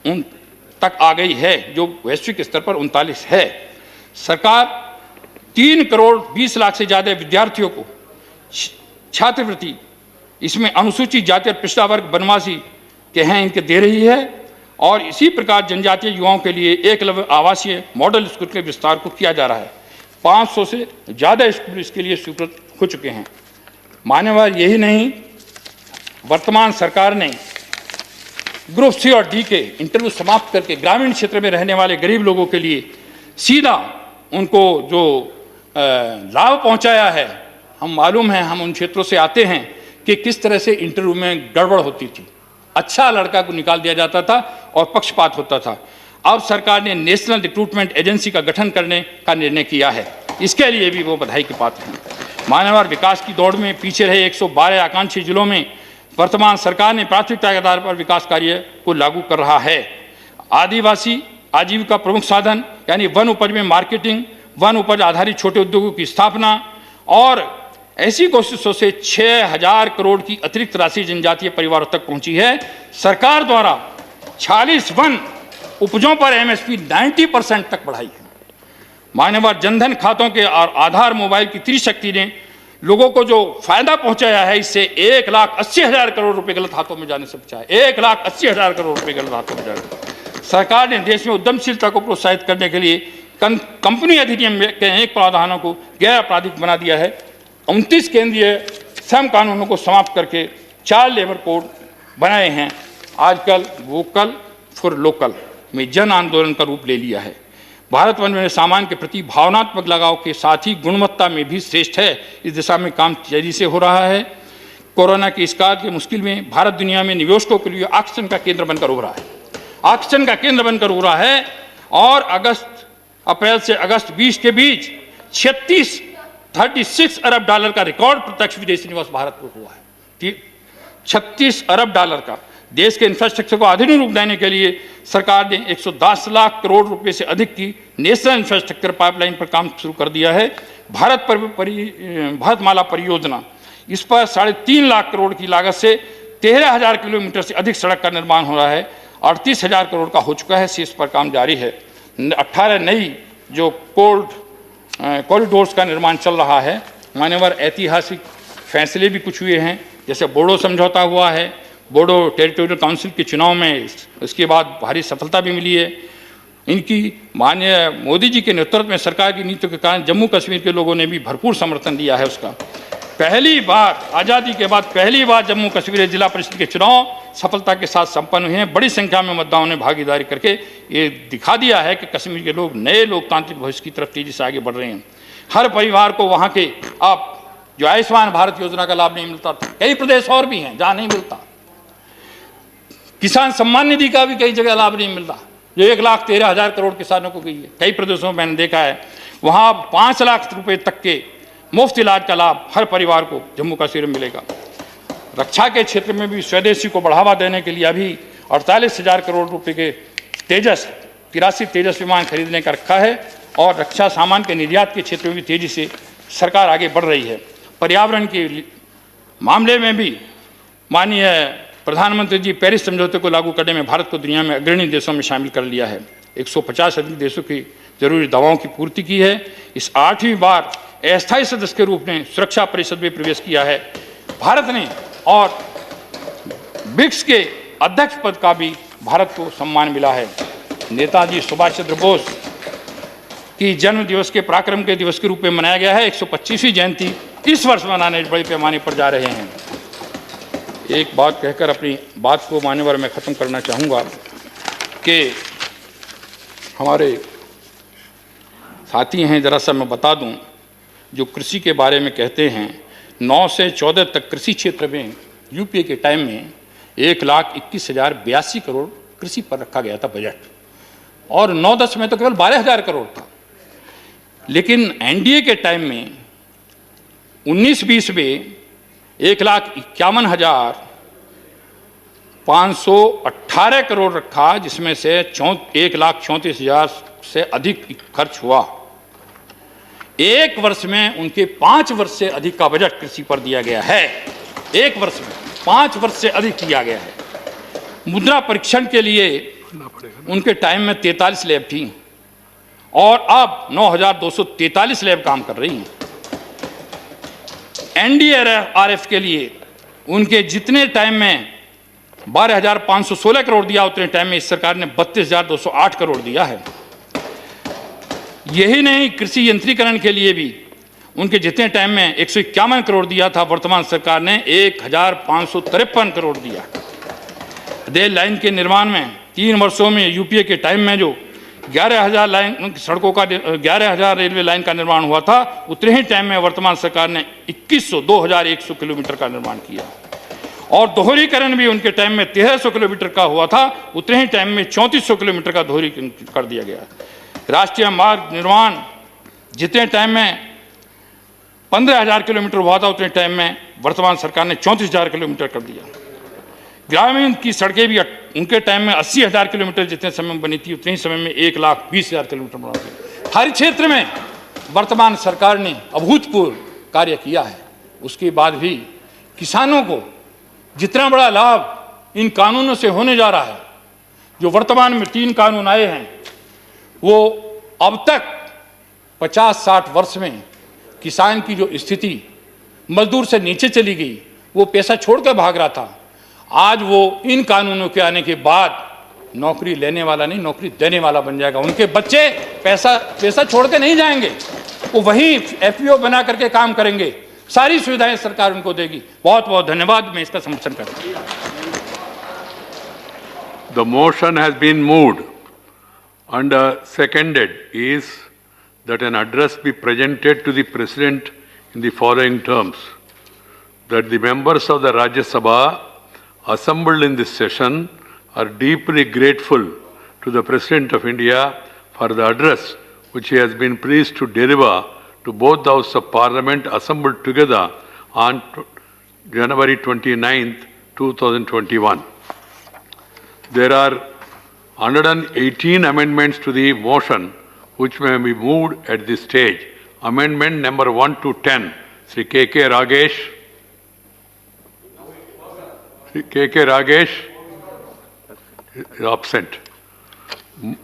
9 तक आ गई है, जो वैश्विक स्तर पर 39 है। सरकार 3 करोड़ 20 लाख से ज़्यादा विद्यार्थियों को छात्रवृत्ति, इसमें अनुसूचित जाति और पिछड़ा वर्ग वनवासी के हैं, इनके दे रही है। और इसी प्रकार जनजातीय युवाओं के लिए एकलव्य आवासीय मॉडल स्कूल के विस्तार को किया जा रहा है। 500 से ज़्यादा स्कूल इसके लिए स्वीकृत हो चुके हैं। मान्यवर यही नहीं, वर्तमान सरकार ने ग्रुप सी और डी के इंटरव्यू समाप्त करके ग्रामीण क्षेत्र में रहने वाले गरीब लोगों के लिए सीधा उनको जो लाभ पहुंचाया है। हम मालूम है, हम उन क्षेत्रों से आते हैं कि किस तरह से इंटरव्यू में गड़बड़ होती थी। अच्छा लड़का को निकाल दिया जाता था और पक्षपात होता था। अब सरकार ने नेशनल रिक्रूटमेंट एजेंसी का गठन करने का निर्णय किया है, इसके लिए भी वो बधाई के पात्र हैं। मानव विकास की दौड़ में पीछे रहे 112 आकांक्षी जिलों में वर्तमान सरकार ने प्राथमिकता के आधार पर विकास कार्य को लागू कर रहा है। आदिवासी आजीविका प्रमुख साधन यानी वन उपज में मार्केटिंग, वन उपज आधारित छोटे उद्योगों की स्थापना और ऐसी कोशिशों से 6,000 करोड़ की अतिरिक्त राशि जनजातीय परिवारों तक पहुंची है। सरकार द्वारा 46 वन उपजों पर एमएसपी 90% तक बढ़ाई है। मान्यवर जनधन खातों के और आधार मोबाइल की त्रिशक्ति ने लोगों को जो फायदा पहुंचाया है, इससे 1,80,000 करोड़ रुपए गलत हाथों में जाने से बचा है। 1,80,000 करोड़ रुपए गलत हाथों में जाने। सरकार ने देश में उद्यमशीलता को प्रोत्साहित करने के लिए कंपनी अधिनियम के अनेक प्रावधानों को गैर आपराधिक बना दिया है। 29 केंद्रीय श्रम कानूनों को समाप्त करके 4 लेबर कोड बनाए हैं। आजकल वोकल फॉर लोकल में जन आंदोलन का रूप ले लिया है। भारत वन में सामान के प्रति भावनात्मक लगाव के साथ ही गुणवत्ता में भी श्रेष्ठ है। इस दिशा में काम तेजी से हो रहा है। कोरोना की इस काल के मुश्किल में भारत दुनिया में निवेशकों के लिए आकर्षण का केंद्र बनकर उभरा है। आकर्षण का केंद्र बनकर उभरा है और अप्रैल से अगस्त 20 के बीच 36 अरब डॉलर का रिकॉर्ड प्रत्यक्ष विदेशी निवेश भारत में हुआ है। 36 अरब डॉलर का। देश के इंफ्रास्ट्रक्चर को आधुनिक रूप देने के लिए सरकार ने 110 लाख करोड़ रुपए से अधिक की नेशनल इंफ्रास्ट्रक्चर पाइपलाइन पर काम शुरू कर दिया है। भारतमाला परियोजना, इस पर 3.5 लाख करोड़ की लागत से 13,000 किलोमीटर से अधिक सड़क का निर्माण हो रहा है। 38,000 करोड़ का हो चुका है, शेष पर काम जारी है। 18 नई जो कॉरिडोर्स का निर्माण चल रहा है। मान्यवर ऐतिहासिक फैसले भी कुछ हुए हैं, जैसे बोडो समझौता हुआ है। बोडो टेरिटोरियल काउंसिल के चुनाव में उसके बाद भारी सफलता भी मिली है। इनकी माननीय मोदी जी के नेतृत्व में सरकार की नीतियों के कारण जम्मू कश्मीर के लोगों ने भी भरपूर समर्थन दिया है उसका। पहली बार आज़ादी के बाद पहली बार जम्मू कश्मीर जिला परिषद के चुनाव सफलता के साथ संपन्न हुए हैं। बड़ी संख्या में मतदाताओं ने भागीदारी करके ये दिखा दिया है कि कश्मीर के लोग नए लोकतांत्रिक भविष्य की तरफ तेजी से आगे बढ़ रहे हैं। हर परिवार को वहाँ के आप जो आयुष्मान भारत योजना का लाभ नहीं मिलता, कई प्रदेश और भी हैं जहाँ नहीं मिलता। किसान सम्मान निधि का भी कई जगह लाभ नहीं मिलता, जो 1,13,000 करोड़ किसानों को गई है। कई प्रदेशों में मैंने देखा है, वहाँ 5 लाख रुपए तक के मुफ्त इलाज का लाभ हर परिवार को जम्मू कश्मीर में मिलेगा। रक्षा के क्षेत्र में भी स्वदेशी को बढ़ावा देने के लिए अभी 48,000 करोड़ रुपए के 83 तेजस विमान खरीदने का रखा है और रक्षा सामान के निर्यात के क्षेत्र में भी तेजी से सरकार आगे बढ़ रही है। पर्यावरण के मामले में भी माननीय प्रधानमंत्री जी पेरिस समझौते को लागू करने में भारत को दुनिया में अग्रणी देशों में शामिल कर लिया है। 150 अधिक देशों की जरूरी दवाओं की पूर्ति की है। इस 8वीं बार अस्थायी सदस्य के रूप में सुरक्षा परिषद में प्रवेश किया है भारत ने और ब्रिक्स के अध्यक्ष पद का भी भारत को सम्मान मिला है। नेताजी सुभाष चंद्र बोस की जन्म दिवस के पराक्रम के दिवस के रूप में मनाया गया है 125वीं जयंती इस वर्ष मनाने बड़े पैमाने पर जा रहे हैं। एक बात कहकर अपनी बात को मान्यवर मैं ख़त्म करना चाहूँगा कि हमारे साथी हैं, ज़रा सा मैं बता दूं, जो कृषि के बारे में कहते हैं 9 से 14 तक कृषि क्षेत्र में यूपीए के टाइम में 1,21,082 करोड़ कृषि पर रखा गया था बजट, और 9-10 में तो केवल 12,000 करोड़ था। लेकिन एनडीए के टाइम में 19-20 में 1,51,518 करोड़ रखा, जिसमें से 1,34,000 से अधिक खर्च हुआ। एक वर्ष में उनके 5 वर्ष से अधिक का बजट कृषि पर दिया गया है। एक वर्ष में 5 वर्ष से अधिक किया गया है। मुद्रा परीक्षण के लिए उनके टाइम में 43 लैब थी और अब 9,243 लैब काम कर रही हैं। एनडीआरएफ के लिए उनके जितने टाइम में 12,516 करोड़ दिया, उतने टाइम में इस सरकार ने 32,208 करोड़ दिया है। यही नहीं, कृषि यंत्रीकरण के लिए भी उनके जितने टाइम में 151 करोड़ दिया था, वर्तमान सरकार ने 1,553 करोड़ दिया। रेल लाइन के निर्माण में 3 वर्षों में यूपीए के टाइम में जो 11,000 लाइन सड़कों का 11,000 रेलवे लाइन का निर्माण हुआ था, उतने ही टाइम में वर्तमान सरकार ने 2,100 किलोमीटर का निर्माण किया। और दोहरीकरण भी उनके टाइम में 1,300 किलोमीटर का हुआ था, उतने ही टाइम में 3,400 किलोमीटर का दोहरीकरण कर दिया गया। राष्ट्रीय मार्ग निर्माण जितने टाइम में 15,000 किलोमीटर हुआ था, उतने टाइम में वर्तमान सरकार ने 34,000 किलोमीटर कर दिया। ग्रामीण की सड़कें भी उनके टाइम में 80,000 किलोमीटर जितने समय में बनी थी, उतने ही समय में 1,20,000 किलोमीटर बना दी। हर क्षेत्र में वर्तमान सरकार ने अभूतपूर्व कार्य किया है। उसके बाद भी किसानों को जितना बड़ा लाभ इन कानूनों से होने जा रहा है, जो वर्तमान में 3 कानून आए हैं, वो अब तक 50-60 वर्ष में किसान की जो स्थिति मजदूर से नीचे चली गई, वो पैसा छोड़कर भाग रहा था, आज वो इन कानूनों के आने के बाद नौकरी लेने वाला नहीं, नौकरी देने वाला बन जाएगा। उनके बच्चे पैसा छोड़ के नहीं जाएंगे, वो वहीं एफपीओ बना करके काम करेंगे। सारी सुविधाएं सरकार उनको देगी। बहुत बहुत धन्यवाद, मैं इसका समर्थन करता हूं। The motion has been moved and seconded is that an address be presented to the President in the following terms: that the members of the Rajya Sabha assembled in this session are deeply grateful to the President of India for the address which he has been pleased to deliver to both the House of Parliament assembled together on January 29th, 2021. There are 118 amendments to the motion which may be moved at this stage. Amendment number 1 to 10, Sri K.K. Ragesh. Sri K.K. Ragesh is absent.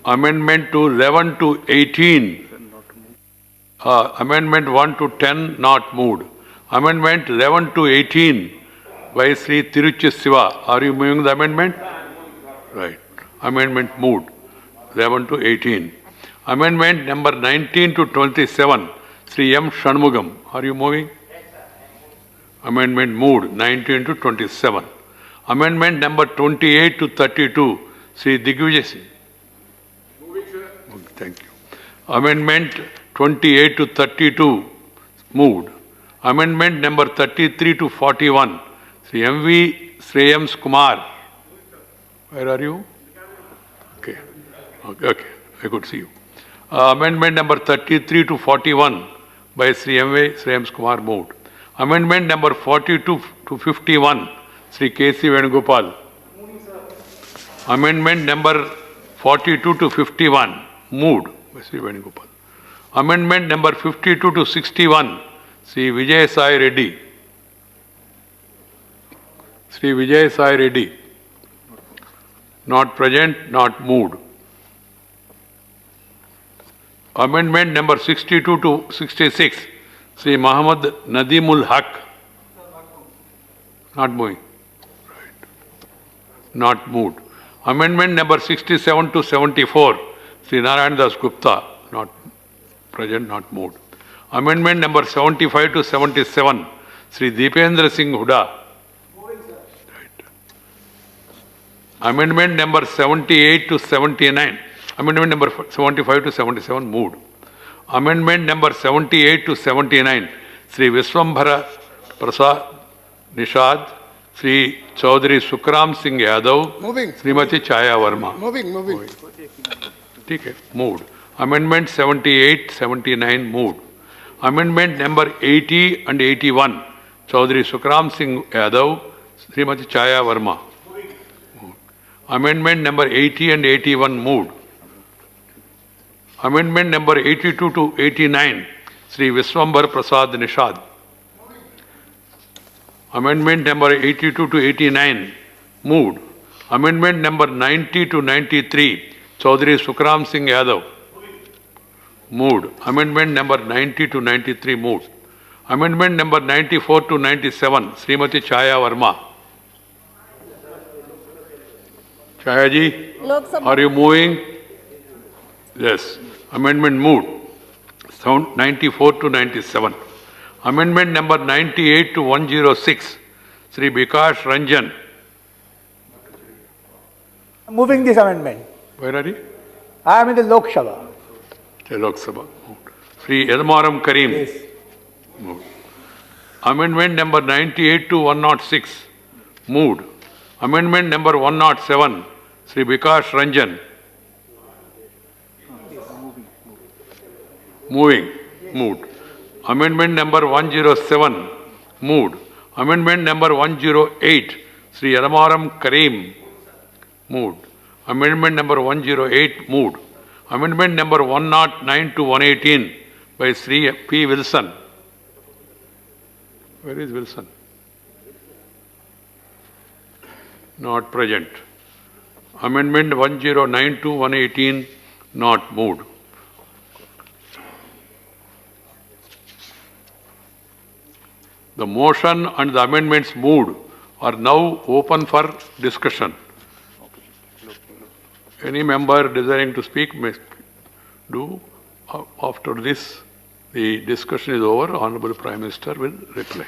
Amendment to 11 to 18. Amendment 1 to 10 not moved. Amendment 11 to 18 by Sri Tiruchi Siva. Are you moving the amendment? Right. Amendment moved. 11 to 18. Amendment number 19 to 27, Sri M. Shanmugam. Are you moving? Amendment moved. 19 to 27. Amendment number 28 to 32, Sri Digvijay Singh. Moving, sir. Thank you. Amendment 28 to 32, moved. Amendment number 33 to 41, Sri M.V. Shreyams Kumar. Where are you? Okay. Okay. I could see you. Amendment number 33 to 41 by Sri M.V. Shreyams Kumar, moved. Amendment number 42 to 51, Sri K.C. Venugopal. Amendment number 42 to 51, moved by Sri Venugopal. Amendment number 52 to 61, Sri Vijay Sai Reddy. Sri Vijay Sai Reddy. Not present, not moved. Amendment number 62 to 66, Sri Muhammad Nadimul Haq. Not moving. Right. not moved. Amendment number 67 to 74, Sri Narayan Das Gupta, not present, not moved. Amendment number 75 to 77, Sri Deependra Singh Huda. Right. Amendment number 78 to 79, amendment number 75 to 77, moved. Amendment number 78 to 79, Sri Viswambhara Prasad Nishad, Sri Chaudhary Sukram Singh Yadav, Moving. Srimati Chaya Verma. Moving. Okay, moved. Amendment 78, 79, moved. Amendment number 80 and 81, Chaudhary Sukram Singh Yadav, Srimati Chaya Verma. Moved. Amendment number 80 and 81, moved. Amendment number 82 to 89, Sri Viswambhar Prasad Nishad. Amendment number 82 to 89, moved. Amendment number 90 to 93, Chaudhary Sukram Singh Yadav. Moved. Amendment number 90 to 93, moved. Amendment number 94 to 97, Srimati Chaya Verma. Chaya ji, are you moving? Yes. Amendment moved. 94 to 97. Amendment number 98 to 106, Sri Bikash Ranjan. Moving this amendment. Where are you? I am in the Lok Sabha. Lok Sabha. Moved. Sri Yadamaram Karim. Yes. Moved. Amendment number 98 to 106, moved. Amendment number 107, Sri Bikash Ranjan. Moving. Moved. Amendment number 107, moved. Amendment number 108, Sri Yadamaram Karim. Moved. Amendment number 108, moved. Amendment number 109 to 118 by Sri P. Wilson. Where is Wilson? Not present. Amendment 109 to 118, not moved. The motion and the amendments moved are now open for discussion. Any member desiring to speak may do. After this, the discussion is over. Honorable Prime Minister will reply.